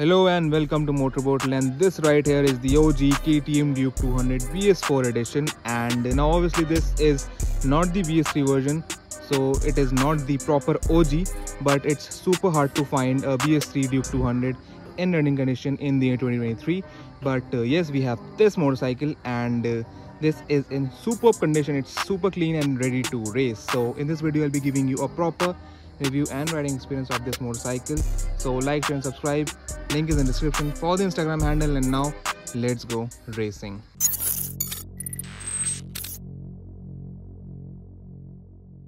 Hello and welcome to Motorboat, and this right here is the OG KTM Duke 200 BS-4 edition. And now obviously this is not the BS-3 version, so it is not the proper OG, but it's super hard to find a BS-3 Duke 200 in running condition in the year 2023. But yes, we have this motorcycle, and this is in superb condition. It's super clean and ready to race. So in this video I'll be giving you a proper review and riding experience of this motorcycle. So like, share and subscribe. Link is in the description for the Instagram handle. And now let's go racing.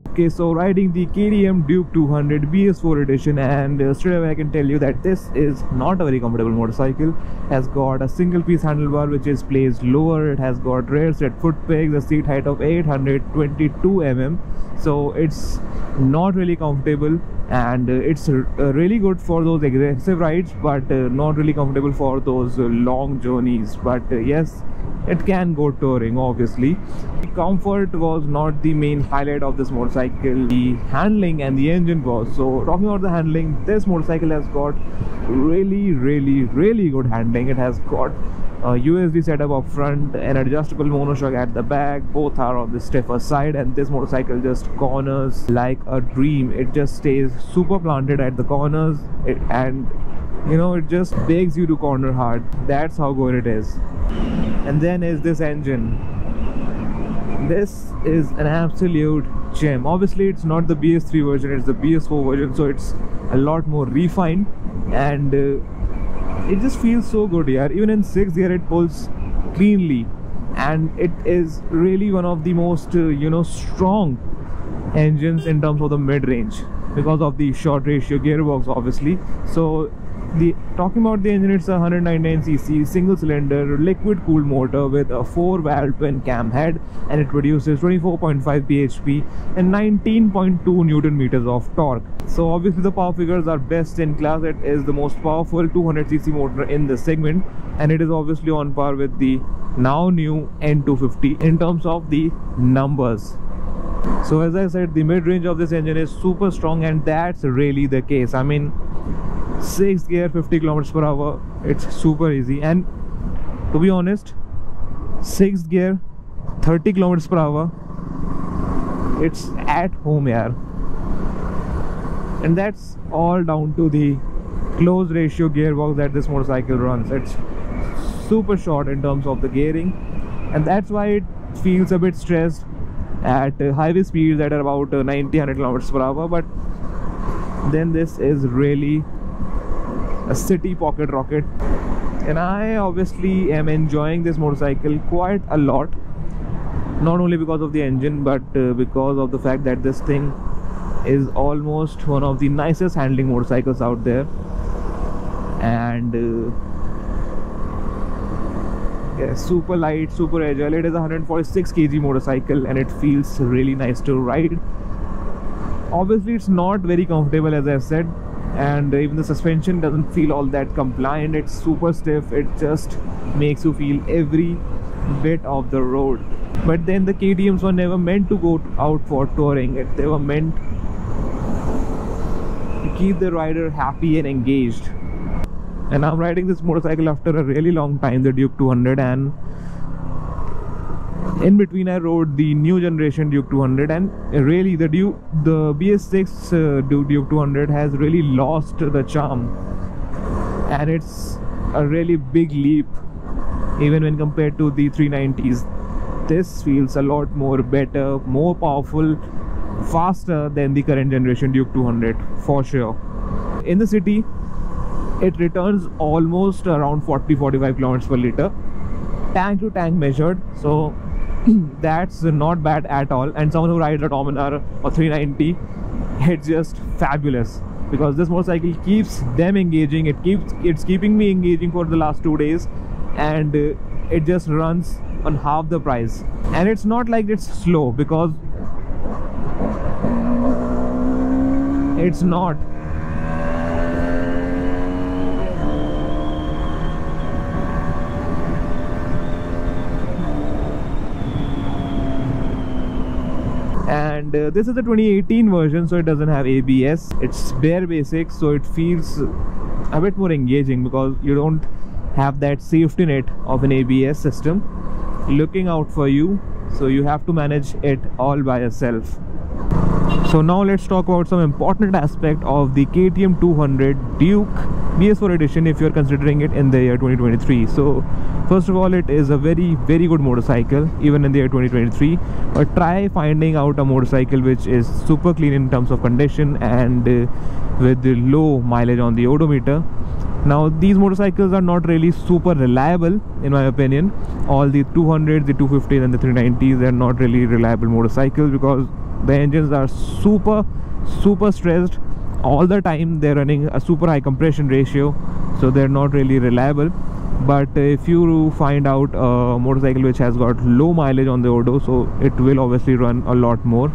Okay, so riding the KTM Duke 200 BS4 edition, and straight away I can tell you that this is not a very comfortable motorcycle. It has got a single piece handlebar which is placed lower. It has got rear set foot pegs, a seat height of 822 mm, so it's not really comfortable, and it's really good for those aggressive rides, but not really comfortable for those long journeys. But yes, it can go touring. Obviously the comfort was not the main highlight of this motorcycle. The handling and the engine was. So talking about the handling, this motorcycle has got really good handling. It has got a USD setup up front, an adjustable monoshock at the back. Both are on the stiffer side, and this motorcycle just corners like a dream. It just stays super planted at the corners, and you know, it just begs you to corner hard. That's how good it is. And then is this engine. This is an absolute gem. Obviously it's not the BS3 version, it's the BS4 version, so it's a lot more refined, and it just feels so good here. Even in 6th gear it pulls cleanly, and it is really one of the most strong engines in terms of the mid-range because of the short ratio gearbox, obviously. So talking about the engine, it's a 199cc single cylinder liquid cooled motor with a 4-valve twin cam head, and it produces 24.5 bhp and 19.2 newton meters of torque. So obviously the power figures are best in class. It is the most powerful 200cc motor in the segment, and it is obviously on par with the now new N250 in terms of the numbers. So as I said, the mid-range of this engine is super strong, and that's really the case. I mean, 6th gear 50 km/h, it's super easy. And to be honest, 6th gear 30 km/h, it's at home, yaar. And that's all down to the closed ratio gearbox that this motorcycle runs. It's super short in terms of the gearing, and that's why it feels a bit stressed at highway speeds that are about 90-100 km/h. But then this is really a city pocket rocket, and I obviously am enjoying this motorcycle quite a lot, not only because of the engine, but because of the fact that this thing is almost one of the nicest handling motorcycles out there. And yeah, super light, super agile. It is a 146 kg motorcycle, and it feels really nice to ride. Obviously it's not very comfortable, as I said, and even the suspension doesn't feel all that compliant. It's super stiff. It just makes you feel every bit of the road. But then the KTMs were never meant to go out for touring. They were meant to keep the rider happy and engaged. And I'm riding this motorcycle after a really long time, the Duke 200, and in between I rode the new generation Duke 200, and really the BS6 Duke 200 has really lost the charm, and it's a really big leap even when compared to the 390s. This feels a lot more better, more powerful, faster than the current generation Duke 200 for sure. In the city it returns almost around 40-45 km/L tank to tank measured, so that's not bad at all. And someone who rides a Dominar or 390, it's just fabulous, because this motorcycle keeps them engaging. It's keeping me engaging for the last 2 days, and it just runs on half the price. And it's not like it's slow, because it's not. And this is the 2018 version, so it doesn't have ABS. It's bare basics, so it feels a bit more engaging because you don't have that safety net of an ABS system looking out for you, so you have to manage it all by yourself. So now let's talk about some important aspect of the KTM 200 Duke BS-4 edition if you're considering it in the year 2023. So first of all, it is a very good motorcycle even in the year 2023, but try finding out a motorcycle which is super clean in terms of condition and with the low mileage on the odometer. Now these motorcycles are not really super reliable in my opinion. All the 200s, the 250s and the 390s, they're not really reliable motorcycles because the engines are super stressed all the time. They're running a super high compression ratio, so they're not really reliable. But if you find out a motorcycle which has got low mileage on the odo, so it will obviously run a lot more,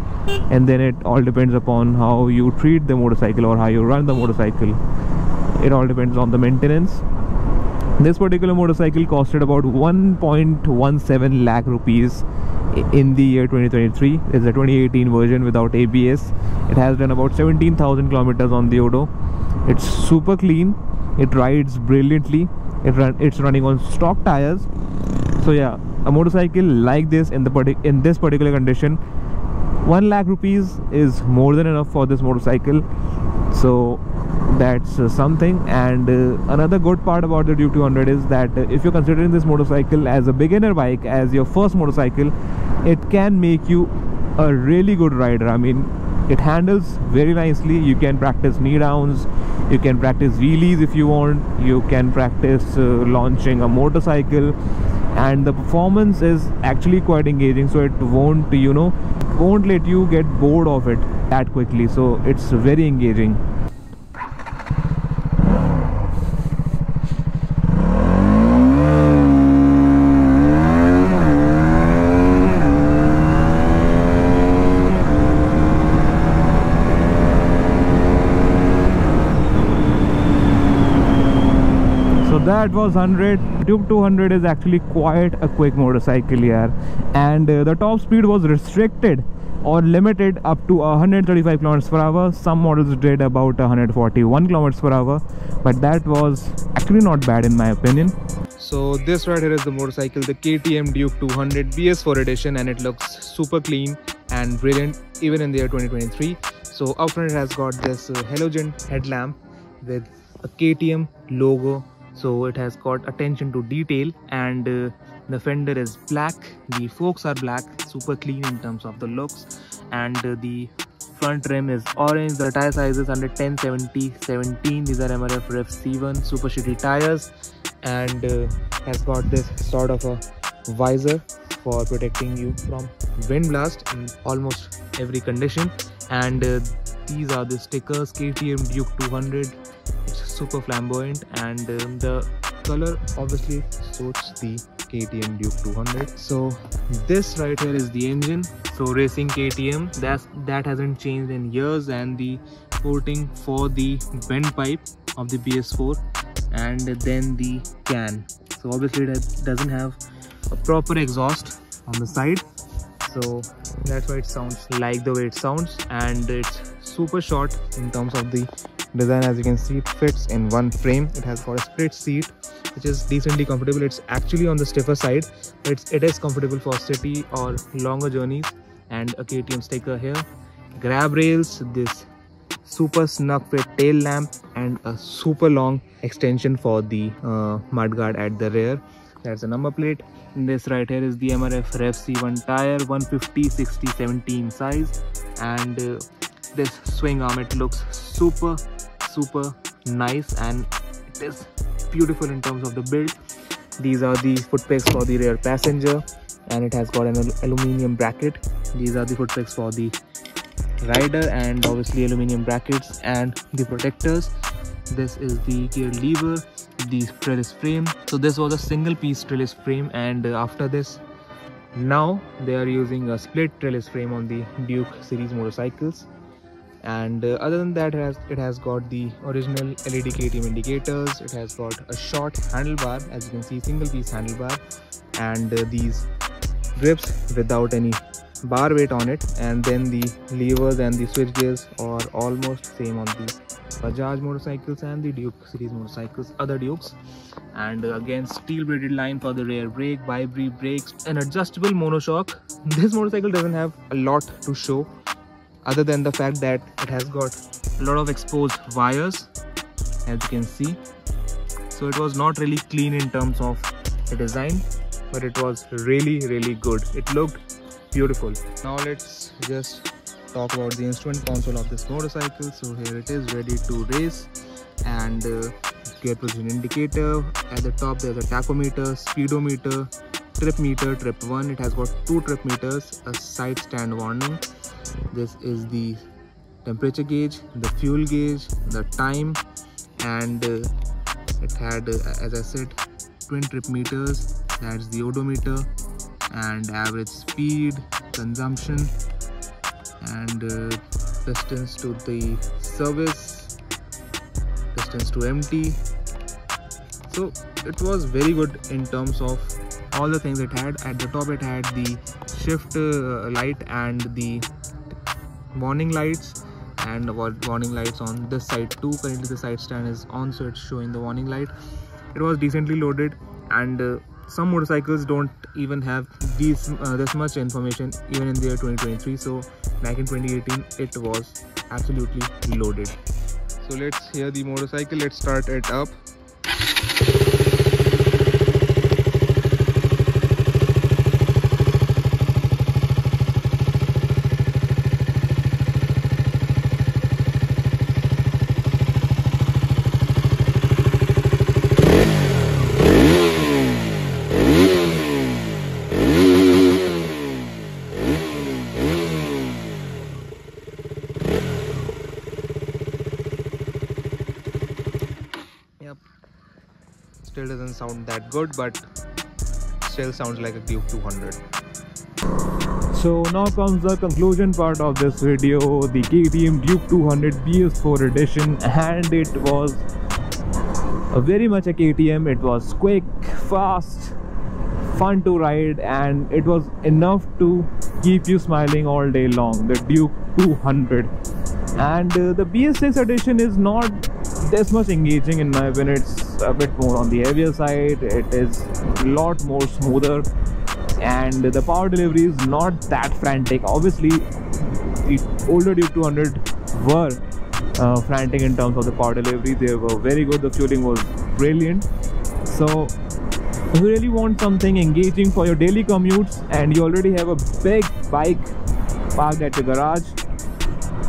and then it all depends upon how you treat the motorcycle or how you run the motorcycle. It all depends on the maintenance. This particular motorcycle costed about 1.17 lakh rupees in the year 2023. It's a 2018 version without ABS. It has done about 17,000 kilometers on the odo. It's super clean. It rides brilliantly. It's running on stock tires. So yeah, a motorcycle like this in this particular condition, 1 lakh rupees is more than enough for this motorcycle. So that's something. And another good part about the Duke 200 is that if you're considering this motorcycle as a beginner bike, as your first motorcycle, it can make you a really good rider. I mean, it handles very nicely. You can practice knee downs, you can practice wheelies if you want, you can practice launching a motorcycle, and the performance is actually quite engaging, so it won't let you get bored of it that quickly. So it's very engaging. That was 100. Duke 200 is actually quite a quick motorcycle here, and the top speed was restricted or limited up to 135 kilometers per hour. Some models did about 141 kilometers per hour, but that was actually not bad in my opinion. So this right here is the motorcycle, the KTM Duke 200 BS-4 edition, and it looks super clean and brilliant even in the year 2023. So up front it has got this halogen headlamp with a KTM logo. So it has got attention to detail, and the fender is black, the forks are black, super clean in terms of the looks, and the front rim is orange. The tire size is under 10/70/17. These are MRF Ref C1 super shitty tires, and has got this sort of a visor for protecting you from wind blast in almost every condition. And these are the stickers, KTM Duke 200. It's super flamboyant, and the color obviously suits the KTM Duke 200. So this right here is the engine. So racing KTM, that hasn't changed in years, and the coating for the bend pipe of the BS-4, and then the can. So obviously it doesn't have a proper exhaust on the side, so that's why it sounds like the way it sounds. And it's super short in terms of the design. As you can see, it fits in one frame. It has got a split seat which is decently comfortable. It's actually on the stiffer side, but it is comfortable for city or longer journeys. And a KTM sticker here, grab rails, this super snug fit tail lamp, and a super long extension for the mudguard at the rear. That's the number plate. And this right here is the MRF Ref C1 tire, 150/60/17 size, and this swing arm, it looks super nice, and it is beautiful in terms of the build. These are the foot pegs for the rear passenger, and it has got an aluminium bracket. These are the foot pegs for the rider, and obviously aluminium brackets and the protectors. This is the gear lever, the trellis frame. So this was a single piece trellis frame, and after this now they are using a split trellis frame on the Duke series motorcycles. And other than that, it has got the original LED KTM indicators. It has got a short handlebar, as you can see, single piece handlebar, and these grips without any bar weight on it. And then the levers and the switch gears are almost same on the Bajaj motorcycles and the Duke series motorcycles, other Dukes. And again, steel braided line for the rear brake, bi-brake brakes, an adjustable monoshock. This motorcycle doesn't have a lot to show other than the fact that it has got a lot of exposed wires, as you can see. So it was not really clean in terms of the design, but it was really good. It looked beautiful. Now let's just talk about the instrument console of this motorcycle. So here it is, ready to race, and gear position indicator. At the top there's a tachometer, speedometer, trip meter, trip 1. It has got 2 trip meters, a side stand warning. This is the temperature gauge, the fuel gauge, the time, and it had, as I said, twin trip meters. That's the odometer, and average speed, consumption, and distance to the service, distance to empty. So it was very good in terms of all the things it had. At the top it had the shift light and the warning lights, and warning lights on this side too. Currently the side stand is on, so it's showing the warning light. It was decently loaded, and some motorcycles don't even have this much information even in the year 2023. So back in 2018 it was absolutely loaded. So let's hear the motorcycle. Let's start it up. Still doesn't sound that good, but still sounds like a Duke 200. So now comes the conclusion part of this video, the KTM Duke 200 BS-4 edition, and it was very much a KTM. It was quick, fast, fun to ride, and it was enough to keep you smiling all day long, the Duke 200. And the BS6 edition is not this much engaging in my opinion. It's a bit more on the heavier side. It is a lot more smoother, and the power delivery is not that frantic. Obviously the older Duke 200 were frantic in terms of the power delivery. They were very good, the fueling was brilliant. So if you really want something engaging for your daily commutes and you already have a big bike parked at your garage,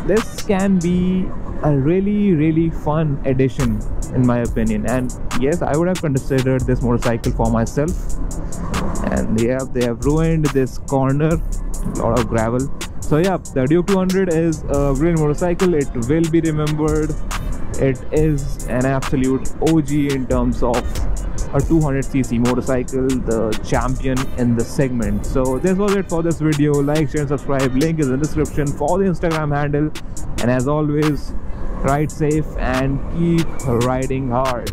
this can be a really fun addition in my opinion. And yes, I would have considered this motorcycle for myself, and they have ruined this corner, a lot of gravel. So yeah, the Duke 200 is a brilliant motorcycle. It will be remembered. It is an absolute OG in terms of a 200cc motorcycle, the champion in the segment. So this was it for this video. Like, share and subscribe. Link is in the description for the Instagram handle. And as always, ride safe and keep riding hard.